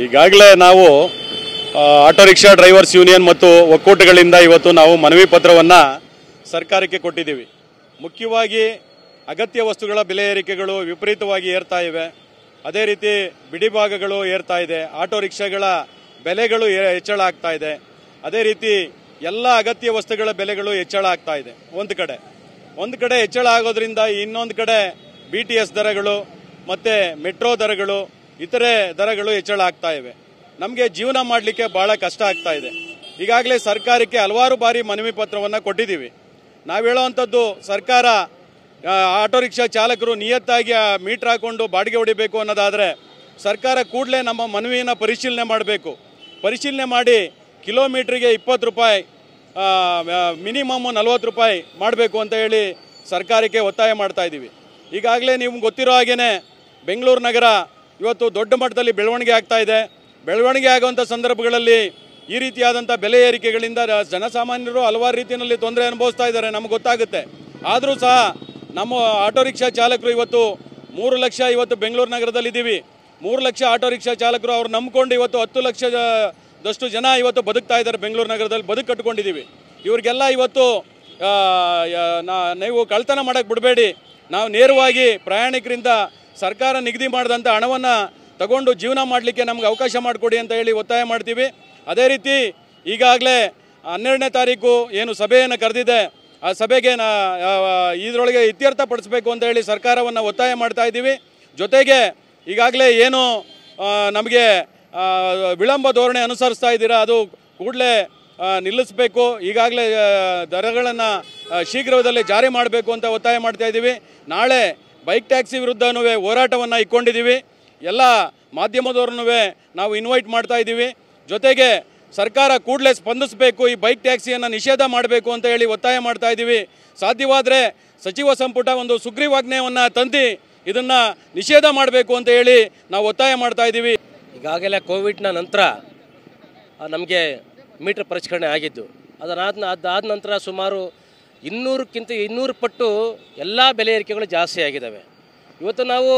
ಈಗಾಗಲೇ ನಾವು auto rickshaw drivers union ಮತ್ತು ಒಕ್ಕೂಟಗಳಿಂದ ಇವತ್ತು ನಾವು ಮನವಿ ಪತ್ರವನ್ನು ಸರ್ಕಾರಕ್ಕೆ ಕೊಟ್ಟಿದ್ದೀವಿ. ಮುಖ್ಯವಾಗಿ ಅಗತ್ಯ ವಸ್ತುಗಳ ಬೆಲೆ ಏರಿಕೆಗಳು ವಿಪರೀತವಾಗಿ ಏರ್ತಾ ಇವೆ. ಅದೇ ರೀತಿ ಬಿಡಿಭಾಗಗಳು ಏರ್ತಾ ಇದೆ. ಆಟೋ ರಿಕ್ಷಾಗಳ ಬೆಲೆಗಳು ಹೆಚ್ಚಳ ಆಗ್ತಾ ಇದೆ. ಅದೇ ರೀತಿ ಎಲ್ಲ ಅಗತ್ಯ ವಸ್ತುಗಳ ಬೆಲೆಗಳು ಹೆಚ್ಚಳ ಆಗ್ತಾ ಇದೆ. ಒಂದು ಕಡೆ ಹೆಚ್ಚಳ ಆಗೋದ್ರಿಂದ ಇನ್ನೊಂದು ಕಡೆ BTS ದರಗಳು ಮತ್ತು ಮೆಟ್ರೋ ದರಗಳು ಇತರೆ ದರಗಳು ಹೆಚ್ಚಳ ಆಗ್ತಾ ಇವೆ. ನಮಗೆ ಜೀವನ ಮಾಡಲಿಕ್ಕೆ ಬಹಳ ಕಷ್ಟ ಆಗ್ತಾ ಇದೆ. ಈಗಾಗಲೇ ಸರ್ಕಾರಕ್ಕೆ ಹಲವಾರು ಬಾರಿ ಮನವಿ ಪತ್ರವನ್ನು ಕೊಟ್ಟಿದ್ದೀವಿ. ನಾವು ಹೇಳೋವಂಥದ್ದು, ಸರ್ಕಾರ ಆಟೋ ರಿಕ್ಷಾ ಚಾಲಕರು ನಿಯತ್ತಾಗಿ ಮೀಟರ್ ಹಾಕೊಂಡು ಬಾಡಿಗೆ ಹೊಡಿಬೇಕು ಅನ್ನೋದಾದರೆ ಸರ್ಕಾರ ಕೂಡಲೇ ನಮ್ಮ ಮನವಿಯನ್ನು ಪರಿಶೀಲನೆ ಮಾಡಬೇಕು. ಪರಿಶೀಲನೆ ಮಾಡಿ ಕಿಲೋಮೀಟ್ರಿಗೆ 20 ರೂಪಾಯಿ, ಮಿನಿಮಮ್ 40 ರೂಪಾಯಿ ಮಾಡಬೇಕು ಅಂತ ಹೇಳಿ ಸರ್ಕಾರಕ್ಕೆ ಒತ್ತಾಯ ಮಾಡ್ತಾ ಇದ್ದೀವಿ. ಈಗಾಗಲೇ ನಿಮ್ಗೆ ಗೊತ್ತಿರೋ ಹಾಗೇ ಬೆಂಗಳೂರು ನಗರ ಇವತ್ತು ದೊಡ್ಡ ಮಟ್ಟದಲ್ಲಿ ಬೆಳವಣಿಗೆ ಆಗ್ತಾ ಇದೆ. ಬೆಳವಣಿಗೆ ಆಗುವಂಥ ಸಂದರ್ಭಗಳಲ್ಲಿ ಈ ರೀತಿಯಾದಂಥ ಬೆಲೆ ಏರಿಕೆಗಳಿಂದ ಜನಸಾಮಾನ್ಯರು ಹಲವಾರು ರೀತಿಯಲ್ಲಿ ತೊಂದರೆ ಅನುಭವಿಸ್ತಾ ಇದ್ದಾರೆ, ನಮ್ಗೆ ಗೊತ್ತಾಗುತ್ತೆ. ಆದರೂ ಸಹ ನಮ್ಮ ಆಟೋ ರಿಕ್ಷಾ ಚಾಲಕರು ಇವತ್ತು 3 ಲಕ್ಷ ಇವತ್ತು ಬೆಂಗಳೂರು ನಗರದಲ್ಲಿದ್ದೀವಿ. 3 ಲಕ್ಷ ಆಟೋ ರಿಕ್ಷಾ ಚಾಲಕರು ಅವ್ರು ನಂಬ್ಕೊಂಡು ಇವತ್ತು 10 ಲಕ್ಷದಷ್ಟು ಜನ ಇವತ್ತು ಬದುಕ್ತಾ ಇದ್ದಾರೆ. ಬೆಂಗಳೂರು ನಗರದಲ್ಲಿ ಬದುಕು ಕಟ್ಕೊಂಡಿದ್ದೀವಿ. ಇವ್ರಿಗೆಲ್ಲ ಇವತ್ತು ನೀವು ಕಳ್ತನ ಮಾಡೋಕ್ಕೆ ಬಿಡಬೇಡಿ, ನಾವು ನೇರವಾಗಿ ಪ್ರಯಾಣಿಕರಿಂದ ಸರ್ಕಾರ ನಿಗದಿ ಮಾಡಿದಂಥ ಹಣವನ್ನು ತಗೊಂಡು ಜೀವನ ಮಾಡಲಿಕ್ಕೆ ನಮ್ಗೆ ಅವಕಾಶ ಮಾಡಿಕೊಡಿ ಅಂತ ಹೇಳಿ ಒತ್ತಾಯ ಮಾಡ್ತೀವಿ. ಅದೇ ರೀತಿ ಈಗಾಗಲೇ 12ನೇ ತಾರೀಕು ಏನು ಸಭೆಯನ್ನು ಕರೆದಿದೆ, ಆ ಸಭೆಗೆ ಇದರೊಳಗೆ ಇತ್ಯರ್ಥಪಡಿಸಬೇಕು ಅಂತ ಹೇಳಿ ಸರ್ಕಾರವನ್ನು ಒತ್ತಾಯ ಮಾಡ್ತಾ ಇದ್ದೀವಿ. ಜೊತೆಗೆ ಈಗಾಗಲೇ ಏನು ನಮಗೆ ವಿಳಂಬ ಧೋರಣೆ ಅನುಸರಿಸ್ತಾ ಇದ್ದೀರಾ, ಅದು ಕೂಡಲೇ ನಿಲ್ಲಿಸಬೇಕು. ಈಗಾಗಲೇ ದರಗಳನ್ನು ಶೀಘ್ರದಲ್ಲೇ ಜಾರಿ ಮಾಡಬೇಕು ಅಂತ ಒತ್ತಾಯ ಮಾಡ್ತಾ ಇದ್ದೀವಿ. ನಾಳೆ ಬೈಕ್ ಟ್ಯಾಕ್ಸಿ ವಿರುದ್ಧನೂ ಹೋರಾಟವನ್ನು ಇಟ್ಕೊಂಡಿದ್ದೀವಿ. ಎಲ್ಲ ಮಾಧ್ಯಮದವ್ರನ್ನೂ ನಾವು ಇನ್ವೈಟ್ ಮಾಡ್ತಾ ಇದ್ದೀವಿ. ಜೊತೆಗೆ ಸರ್ಕಾರ ಕೂಡಲೇ ಸ್ಪಂದಿಸಬೇಕು, ಈ ಬೈಕ್ ಟ್ಯಾಕ್ಸಿಯನ್ನು ನಿಷೇಧ ಮಾಡಬೇಕು ಅಂತ ಹೇಳಿ ಒತ್ತಾಯ ಮಾಡ್ತಾ ಇದ್ದೀವಿ. ಸಾಧ್ಯವಾದರೆ ಸಚಿವ ಸಂಪುಟ ಒಂದು ಸುಗ್ರೀವಾಜ್ಞೆಯನ್ನು ತಂದು ಇದನ್ನು ನಿಷೇಧ ಮಾಡಬೇಕು ಅಂತ ಹೇಳಿ ನಾವು ಒತ್ತಾಯ ಮಾಡ್ತಾ ಇದ್ದೀವಿ. ಈಗಾಗಲೇ ಕೋವಿಡ್ನ ನಂತರ ನಮಗೆ ಮೀಟರ್ ಪರಿಷ್ಕರಣೆ ಆಗಿದ್ದು, ಅದಾದ ನಂತರ ಸುಮಾರು 200 ಪಟ್ಟು ಎಲ್ಲ ಬೆಲೆ ಏರಿಕೆಗಳು ಜಾಸ್ತಿ ಆಗಿದ್ದಾವೆ. ಇವತ್ತು ನಾವು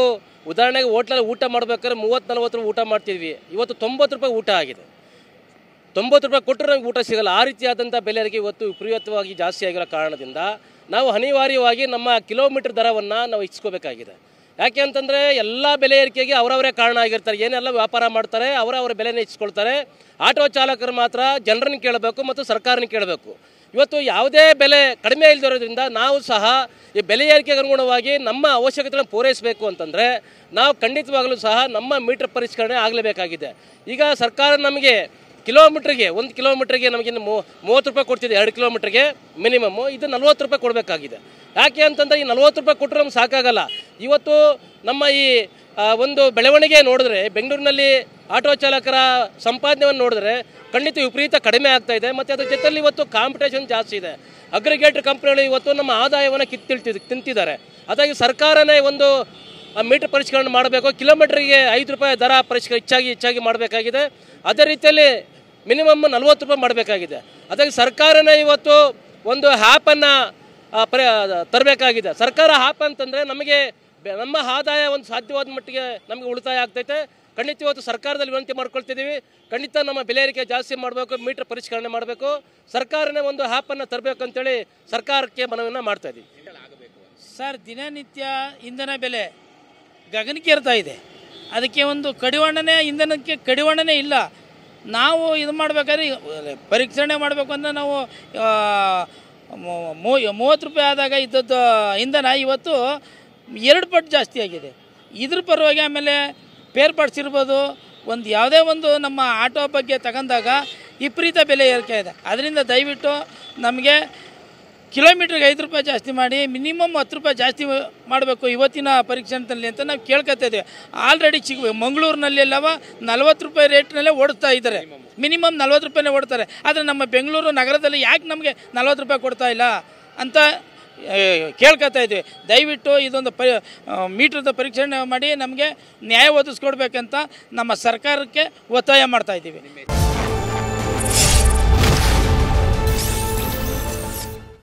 ಉದಾಹರಣೆಗೆ ಹೋಟ್ಲಲ್ಲಿ ಊಟ ಮಾಡಬೇಕಾದ್ರೆ 30-40 ರೂಪಾಯಿ ಊಟ ಮಾಡ್ತಿದ್ವಿ, ಇವತ್ತು 90 ರೂಪಾಯಿ ಊಟ ಆಗಿದೆ. 90 ರೂಪಾಯಿ ಕೊಟ್ಟರೆ ನಮಗೆ ಊಟ ಸಿಗಲ್ಲ. ಆ ರೀತಿಯಾದಂಥ ಬೆಲೆ ಏರಿಕೆ ಇವತ್ತು ವಿಪರೀತವಾಗಿ ಜಾಸ್ತಿ ಆಗಿರೋ ಕಾರಣದಿಂದ ನಾವು ಅನಿವಾರ್ಯವಾಗಿ ನಮ್ಮ ಕಿಲೋಮೀಟರ್ ದರವನ್ನು ನಾವು ಹೆಚ್ಚಿಸ್ಕೋಬೇಕಾಗಿದೆ. ಯಾಕೆ ಅಂತಂದರೆ ಎಲ್ಲ ಬೆಲೆ ಏರಿಕೆಗೆ ಅವರವರೇ ಕಾರಣ ಆಗಿರ್ತಾರೆ. ಏನೆಲ್ಲ ವ್ಯಾಪಾರ ಮಾಡ್ತಾರೆ ಅವರ ಬೆಲೆನೇ ಹೆಚ್ಚಿಸ್ಕೊಳ್ತಾರೆ. ಆಟೋ ಚಾಲಕರು ಮಾತ್ರ ಜನರನ್ನು ಕೇಳಬೇಕು ಮತ್ತು ಸರ್ಕಾರನ ಕೇಳಬೇಕು. ಇವತ್ತು ಯಾವುದೇ ಬೆಲೆ ಕಡಿಮೆ ಇಲ್ಲದಿರೋದ್ರಿಂದ ನಾವು ಸಹ ಈ ಬೆಲೆ ಏರಿಕೆಗೆ ಅನುಗುಣವಾಗಿ ನಮ್ಮ ಅವಶ್ಯಕತೆಗಳನ್ನು ಪೂರೈಸಬೇಕು ಅಂತಂದರೆ ನಾವು ಖಂಡಿತವಾಗಲೂ ಸಹ ನಮ್ಮ ಮೀಟರ್ ಪರಿಷ್ಕರಣೆ ಆಗಲೇಬೇಕಾಗಿದೆ. ಈಗ ಸರ್ಕಾರ ನಮಗೆ ಒಂದು ಕಿಲೋಮೀಟ್ರಿಗೆ ನಮಗೆ 30 ರೂಪಾಯಿ ಕೊಡ್ತಿದೆ, 2 ಕಿಲೋಮೀಟ್ರಿಗೆ ಮಿನಿಮಮ್ಮು. ಇದು 40 ರೂಪಾಯಿ ಕೊಡಬೇಕಾಗಿದೆ. ಯಾಕೆ ಅಂತಂದರೆ ಈ 40 ರೂಪಾಯಿ ಕೊಟ್ಟರೆ ನಮ್ಗೆ ಸಾಕಾಗಲ್ಲ. ಇವತ್ತು ನಮ್ಮ ಈ ಒಂದು ಬೆಳವಣಿಗೆ ನೋಡಿದ್ರೆ, ಬೆಂಗಳೂರಿನಲ್ಲಿ ಆಟೋ ಚಾಲಕರ ಸಂಪಾದನೆಯನ್ನು ನೋಡಿದ್ರೆ ಖಂಡಿತ ವಿಪರೀತ ಕಡಿಮೆ ಆಗ್ತಾ ಇದೆ. ಮತ್ತು ಅದ್ರ ಜೊತೆಯಲ್ಲಿ ಇವತ್ತು ಕಾಂಪಿಟೇಷನ್ ಜಾಸ್ತಿ ಇದೆ. ಅಗ್ರಿಗೇಟರ್ ಕಂಪ್ನಿಗಳು ಇವತ್ತು ನಮ್ಮ ಆದಾಯವನ್ನು ತಿಂತಿದ್ದಾರೆ. ಅದಾಗಿ ಸರ್ಕಾರನೇ ಒಂದು ಮೀಟರ್ ಪರಿಷ್ಕರಣೆ ಮಾಡಬೇಕು. ಕಿಲೋಮೀಟ್ರಿಗೆ 5 ರೂಪಾಯಿ ದರ ಹೆಚ್ಚಾಗಿ ಮಾಡಬೇಕಾಗಿದೆ. ಅದೇ ರೀತಿಯಲ್ಲಿ ಮಿನಿಮಮ್ 40 ರೂಪಾಯಿ ಮಾಡಬೇಕಾಗಿದೆ. ಅದಾಗಿ ಸರ್ಕಾರನೇ ಇವತ್ತು ಒಂದು ಆ್ಯಪನ್ನು ತರಬೇಕಾಗಿದೆ. ಸರ್ಕಾರ ಆ್ಯಪ್ ಅಂತಂದರೆ ನಮಗೆ ನಮ್ಮ ಆದಾಯ ಒಂದು ಸಾಧ್ಯವಾದ ಮಟ್ಟಿಗೆ ನಮಗೆ ಉಳಿತಾಯ ಆಗ್ತೈತೆ. ಖಂಡಿತ ಇವತ್ತು ಸರ್ಕಾರದಲ್ಲಿ ವಿನಂತಿ ಮಾಡ್ಕೊಳ್ತಿದ್ದೀವಿ, ಖಂಡಿತ ನಮ್ಮ ಬೆಲೆ ಏರಿಕೆ ಜಾಸ್ತಿ ಮಾಡಬೇಕು, ಮೀಟರ್ ಪರಿಷ್ಕರಣೆ ಮಾಡಬೇಕು, ಸರ್ಕಾರನೇ ಒಂದು ಆ್ಯಪನ್ನು ತರಬೇಕು ಅಂತೇಳಿ ಸರ್ಕಾರಕ್ಕೆ ಮನವಿಯನ್ನು ಮಾಡ್ತಾ ಇದ್ದೀವಿ. ಸರ್, ದಿನನಿತ್ಯ ಇಂಧನ ಬೆಲೆ ಗಗನಕ್ಕೇರ್ತಾ ಇದೆ. ಅದಕ್ಕೆ ಒಂದು ಇಂಧನಕ್ಕೆ ಕಡಿವಾಣನೇ ಇಲ್ಲ. ನಾವು ಇದು ಮಾಡಬೇಕಾದ್ರೆ ಪರಿಷ್ಕರಣೆ ಮಾಡಬೇಕು ಅಂದರೆ ನಾವು 30 ರೂಪಾಯಿ ಆದಾಗ ಇದ್ದದ್ದು ಇಂಧನ ಇವತ್ತು 2 ಪಟ್ಟು ಜಾಸ್ತಿ ಆಗಿದೆ. ಇದ್ರ ಪರವಾಗಿ ಆಮೇಲೆ ಪೇರ್ ಪಾರ್ಟ್ಸ್ ಇರ್ಬೋದು, ಯಾವುದೇ ಒಂದು ನಮ್ಮ ಆಟೋ ಬಗ್ಗೆ ತಗೊಂಡಾಗ ವಿಪರೀತ ಬೆಲೆ ಏರಿಕೆ ಇದೆ. ಅದರಿಂದ ದಯವಿಟ್ಟು ನಮಗೆ ಕಿಲೋಮೀಟ್ರಿಗೆ 5 ರೂಪಾಯಿ ಜಾಸ್ತಿ ಮಾಡಿ ಮಿನಿಮಮ್ 10 ರೂಪಾಯಿ ಜಾಸ್ತಿ ಮಾಡಬೇಕು ಇವತ್ತಿನ ಪರೀಕ್ಷೆಯಲ್ಲಿ ಅಂತ ನಾವು ಕೇಳ್ಕೊತಾ ಇದ್ದೀವಿ. ಆಲ್ರೆಡಿ ಮಂಗಳೂರಿನಲ್ಲಿ ಎಲ್ಲವ 40 ರೂಪಾಯಿ ರೇಟ್ನಲ್ಲೇ ಓಡಿಸ್ತಾ ಇದ್ದಾರೆ. ಮಿನಿಮಮ್ 40 ರೂಪಾಯಿನೇ ಓಡ್ತಾರೆ. ಆದರೆ ನಮ್ಮ ಬೆಂಗಳೂರು ನಗರದಲ್ಲಿ ಯಾಕೆ ನಮಗೆ 40 ರೂಪಾಯಿ ಕೊಡ್ತಾ ಇಲ್ಲ ಅಂತ ಕೇಳ್ಕೊತಾ ಇದ್ವಿ. ದಯವಿಟ್ಟು ಇದೊಂದು ಮೀಟರ್ದ ಪರೀಕ್ಷಣೆ ಮಾಡಿ ನಮಗೆ ನ್ಯಾಯ ಒದಗಿಸ್ಕೊಡ್ಬೇಕಂತ ನಮ್ಮ ಸರ್ಕಾರಕ್ಕೆ ಒತ್ತಾಯ ಮಾಡ್ತಾ ಇದ್ದೀವಿ.